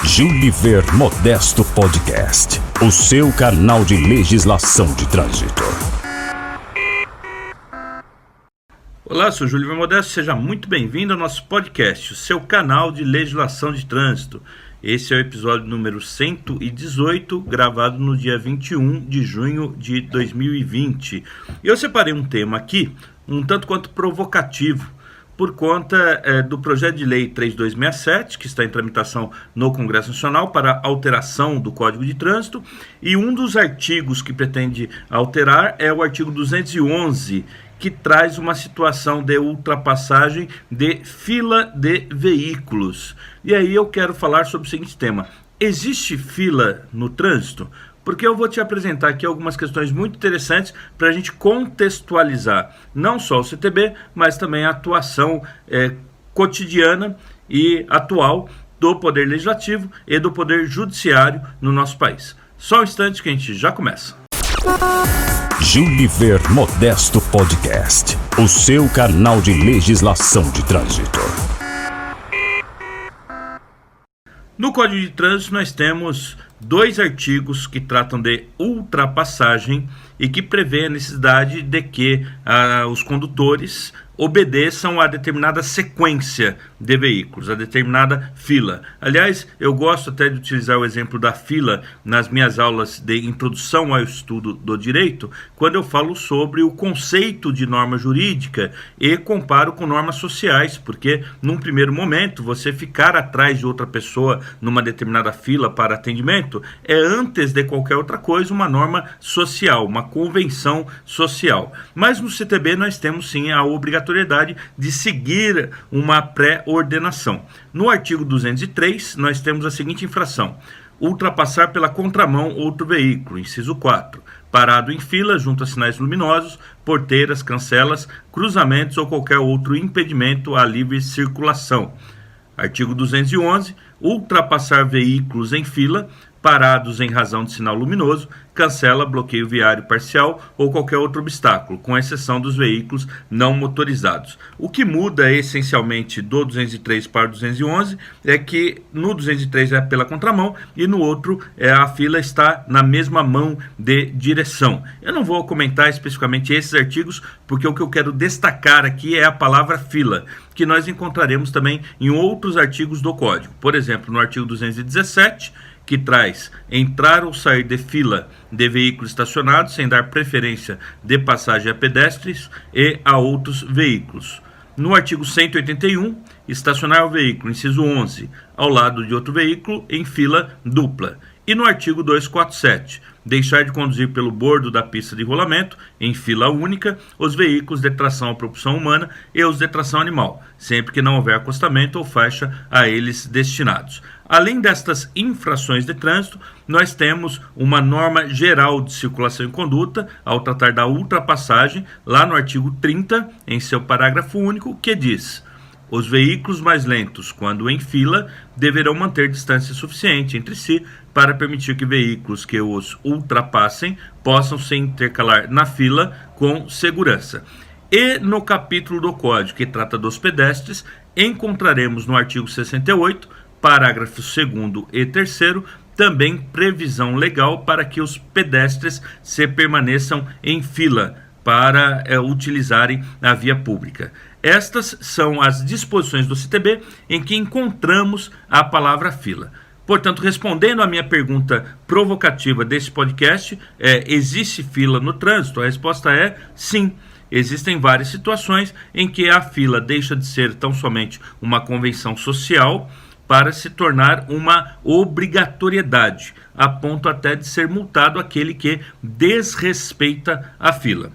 Juliver Modesto Podcast, o seu canal de legislação de trânsito. Olá, sou Juliver Modesto, seja muito bem-vindo ao nosso podcast, o seu canal de legislação de trânsito. Esse é o episódio número 118, gravado no dia 21 de junho de 2020. Eu separei um tema aqui, um tanto quanto provocativo, por conta do projeto de lei 3267, que está em tramitação no Congresso Nacional para alteração do Código de Trânsito, e um dos artigos que pretende alterar é o artigo 211, que traz uma situação de ultrapassagem de fila de veículos. E aí eu quero falar sobre o seguinte tema: existe fila no trânsito? Porque eu vou te apresentar aqui algumas questões muito interessantes para a gente contextualizar não só o CTB, mas também a atuação cotidiana e atual do Poder Legislativo e do Poder Judiciário no nosso país. Só um instante que a gente já começa. Juliver Modesto Podcast, o seu canal de legislação de trânsito. No Código de Trânsito nós temos dois artigos que tratam de ultrapassagem e que prevê a necessidade de que os condutores obedeçam a determinada sequência de veículos, a determinada fila. Aliás, eu gosto até de utilizar o exemplo da fila nas minhas aulas de introdução ao estudo do direito, quando eu falo sobre o conceito de norma jurídica e comparo com normas sociais, porque num primeiro momento você ficar atrás de outra pessoa numa determinada fila para atendimento é, antes de qualquer outra coisa, uma norma social, uma convenção social. Mas no CTB nós temos sim a obrigatoriedade de seguir uma pré-ordenação. No artigo 203, nós temos a seguinte infração: ultrapassar pela contramão outro veículo, inciso 4, parado em fila junto a sinais luminosos, porteiras, cancelas, cruzamentos ou qualquer outro impedimento à livre circulação. Artigo 211, ultrapassar veículos em fila, parados em razão de sinal luminoso, cancela, bloqueio viário parcial ou qualquer outro obstáculo, com exceção dos veículos não motorizados. O que muda essencialmente do 203 para o 211 é que no 203 é pela contramão e no outro a fila está na mesma mão de direção. Eu não vou comentar especificamente esses artigos, porque o que eu quero destacar aqui é a palavra fila, que nós encontraremos também em outros artigos do Código. Por exemplo, no artigo 217, que traz entrar ou sair de fila de veículos estacionados sem dar preferência de passagem a pedestres e a outros veículos. No artigo 181, estacionar o veículo, inciso 11, ao lado de outro veículo em fila dupla. E no artigo 247, deixar de conduzir pelo bordo da pista de rolamento, em fila única, os veículos de tração a propulsão humana e os de tração animal, sempre que não houver acostamento ou faixa a eles destinados. Além destas infrações de trânsito, nós temos uma norma geral de circulação e conduta, ao tratar da ultrapassagem, lá no artigo 30, em seu parágrafo único, que diz: os veículos mais lentos, quando em fila, deverão manter distância suficiente entre si para permitir que veículos que os ultrapassem possam se intercalar na fila com segurança. E no capítulo do Código que trata dos pedestres, encontraremos no artigo 68, parágrafos 2º e 3º, também previsão legal para que os pedestres se permaneçam em fila para utilizarem a via pública. Estas são as disposições do CTB em que encontramos a palavra fila. Portanto, respondendo à minha pergunta provocativa desse podcast, existe fila no trânsito? A resposta é sim. Existem várias situações em que a fila deixa de ser tão somente uma convenção social para se tornar uma obrigatoriedade, a ponto até de ser multado aquele que desrespeita a fila.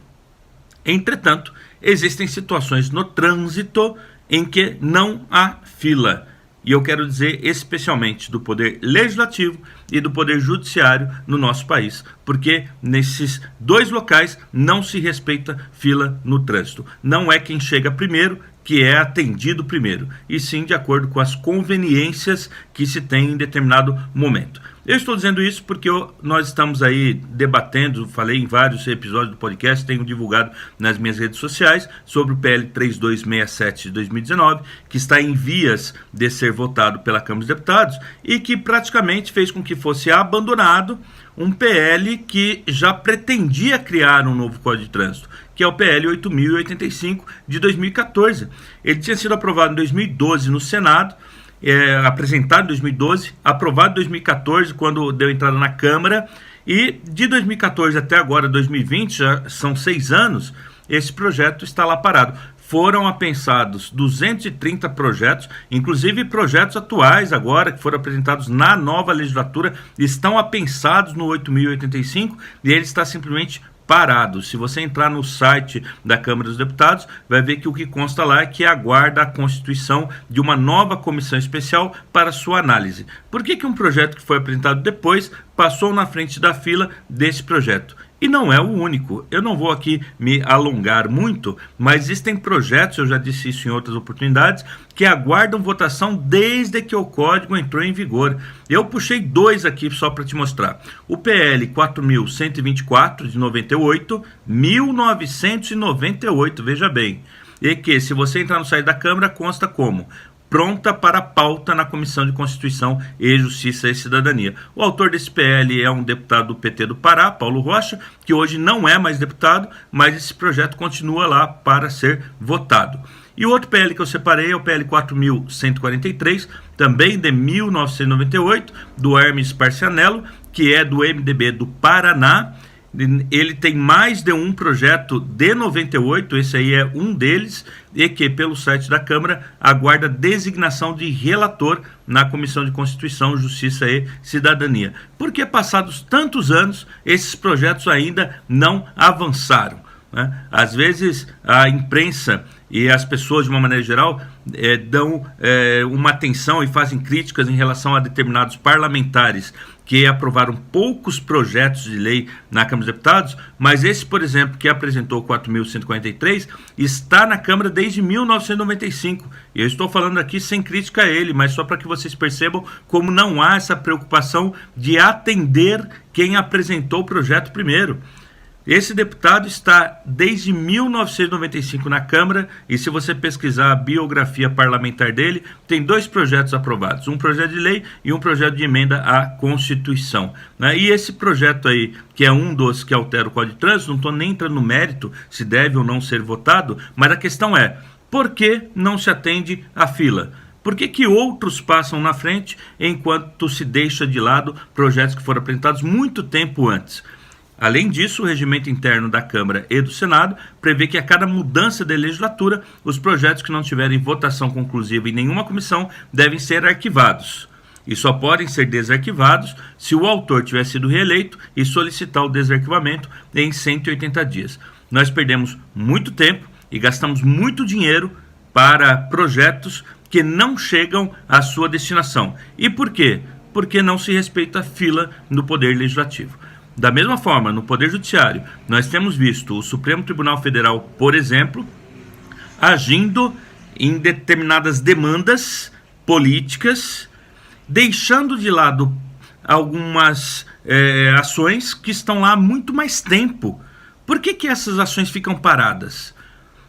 Entretanto, existem situações no trânsito em que não há fila. E eu quero dizer especialmente do Poder Legislativo e do Poder Judiciário no nosso país, porque nesses dois locais não se respeita fila no trânsito. Não é quem chega primeiro que é atendido primeiro, e sim de acordo com as conveniências que se tem em determinado momento. Eu estou dizendo isso porque nós estamos aí debatendo, falei em vários episódios do podcast, tenho divulgado nas minhas redes sociais sobre o PL 3267 de 2019, que está em vias de ser votado pela Câmara dos Deputados e que praticamente fez com que fosse abandonado um PL que já pretendia criar um novo Código de Trânsito, que é o PL 8.085 de 2014. Ele tinha sido aprovado em 2012 no Senado, apresentado em 2012, aprovado em 2014, quando deu entrada na Câmara, e de 2014 até agora, 2020, já são 6 anos, esse projeto está lá parado. Foram apensados 230 projetos, inclusive projetos atuais agora, que foram apresentados na nova legislatura, estão apensados no 8.085 e ele está simplesmente parado. Se você entrar no site da Câmara dos Deputados, vai ver que o que consta lá é que aguarda a constituição de uma nova comissão especial para sua análise. Por que um projeto que foi apresentado depois passou na frente da fila desse projeto? E não é o único. Eu não vou aqui me alongar muito, mas existem projetos, eu já disse isso em outras oportunidades, que aguardam votação desde que o código entrou em vigor. Eu puxei 2 aqui só para te mostrar. O PL 4.124 de 98, 1998, veja bem. E que, se você entrar no site da Câmara, consta como pronta para pauta na Comissão de Constituição e Justiça e Cidadania. O autor desse PL é um deputado do PT do Pará, Paulo Rocha, que hoje não é mais deputado, mas esse projeto continua lá para ser votado. E o outro PL que eu separei é o PL 4.143, também de 1998, do Hermes Parcianello, que é do MDB do Paraná. Ele tem mais de um projeto de 98, esse aí é um deles, e que pelo site da Câmara aguarda designação de relator na Comissão de Constituição, Justiça e Cidadania. Porque passados tantos anos, esses projetos ainda não avançaram, né? Às vezes a imprensa e as pessoas, de uma maneira geral, dão uma atenção e fazem críticas em relação a determinados parlamentares que aprovaram poucos projetos de lei na Câmara dos Deputados, mas esse, por exemplo, que apresentou o 4.143, está na Câmara desde 1995. E eu estou falando aqui sem crítica a ele, mas só para que vocês percebam como não há essa preocupação de atender quem apresentou o projeto primeiro. Esse deputado está desde 1995 na Câmara e, se você pesquisar a biografia parlamentar dele, tem 2 projetos aprovados, um projeto de lei e um projeto de emenda à Constituição, né? E esse projeto aí, que é um dos que altera o Código de Trânsito, não estou nem entrando no mérito se deve ou não ser votado, mas a questão é, por que não se atende à fila? Por que outros passam na frente enquanto se deixa de lado projetos que foram apresentados muito tempo antes? Além disso, o regimento interno da Câmara e do Senado prevê que a cada mudança de legislatura, os projetos que não tiverem votação conclusiva em nenhuma comissão devem ser arquivados. E só podem ser desarquivados se o autor tiver sido reeleito e solicitar o desarquivamento em 180 dias. Nós perdemos muito tempo e gastamos muito dinheiro para projetos que não chegam à sua destinação. E por quê? Porque não se respeita a fila no Poder Legislativo. Da mesma forma, no Poder Judiciário, nós temos visto o Supremo Tribunal Federal, por exemplo, agindo em determinadas demandas políticas, deixando de lado algumas ações que estão lá há muito mais tempo. Por que essas ações ficam paradas?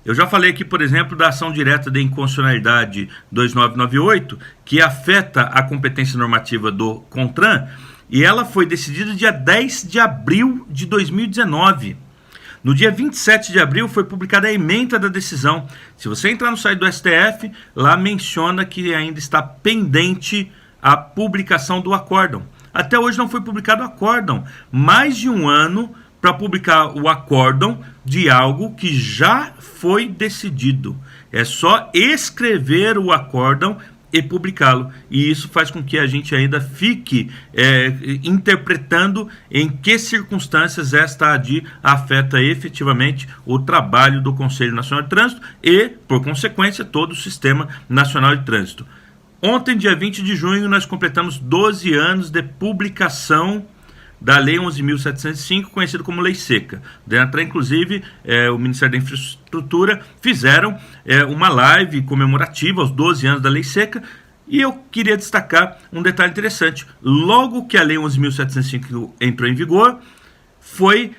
Eu já falei aqui, por exemplo, da ação direta de inconstitucionalidade 2998, que afeta a competência normativa do CONTRAN, e ela foi decidida dia 10 de abril de 2019. No dia 27 de abril foi publicada a ementa da decisão. Se você entrar no site do STF, lá menciona que ainda está pendente a publicação do acórdão. Até hoje não foi publicado o acórdão. Mais de um ano para publicar o acórdão de algo que já foi decidido. É só escrever o acórdão e publicá-lo, e isso faz com que a gente ainda fique interpretando em que circunstâncias esta ADI afeta efetivamente o trabalho do Conselho Nacional de Trânsito e, por consequência, todo o Sistema Nacional de Trânsito. Ontem, dia 20 de junho, nós completamos 12 anos de publicação da Lei 11.705, conhecida como Lei Seca. Dentro, inclusive, o Ministério da Infraestrutura fizeram uma live comemorativa aos 12 anos da Lei Seca, E eu queria destacar um detalhe interessante. Logo que a Lei 11.705 entrou em vigor, foi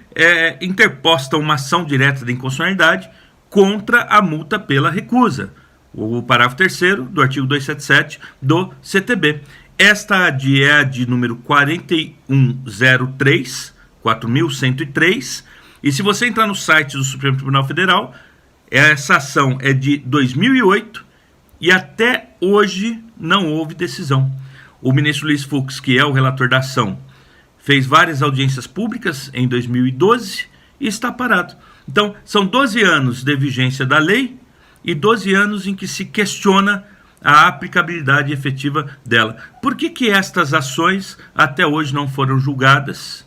interposta uma ação direta de inconstitucionalidade contra a multa pela recusa. O parágrafo 3º do artigo 277 do CTB. Esta AD é a de número 4103, e se você entrar no site do Supremo Tribunal Federal, essa ação é de 2008 e até hoje não houve decisão. O ministro Luiz Fux, que é o relator da ação, fez várias audiências públicas em 2012 e está parado. Então, são 12 anos de vigência da lei e 12 anos em que se questiona a aplicabilidade efetiva dela. Por que estas ações até hoje não foram julgadas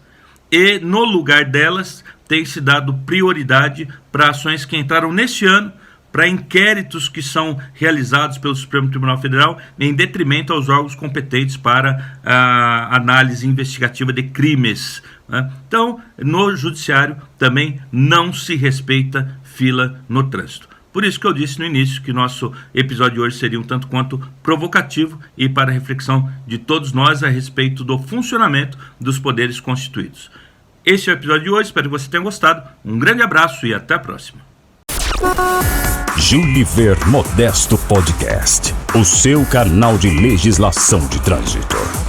e, no lugar delas, tem se dado prioridade para ações que entraram neste ano, para inquéritos que são realizados pelo Supremo Tribunal Federal em detrimento aos órgãos competentes para a análise investigativa de crimes, né? Então, no judiciário também não se respeita fila no trânsito. Por isso que eu disse no início que nosso episódio de hoje seria um tanto quanto provocativo e para reflexão de todos nós a respeito do funcionamento dos poderes constituídos. Esse é o episódio de hoje, espero que você tenha gostado. Um grande abraço e até a próxima. Juliver Modesto Podcast, o seu canal de legislação de trânsito.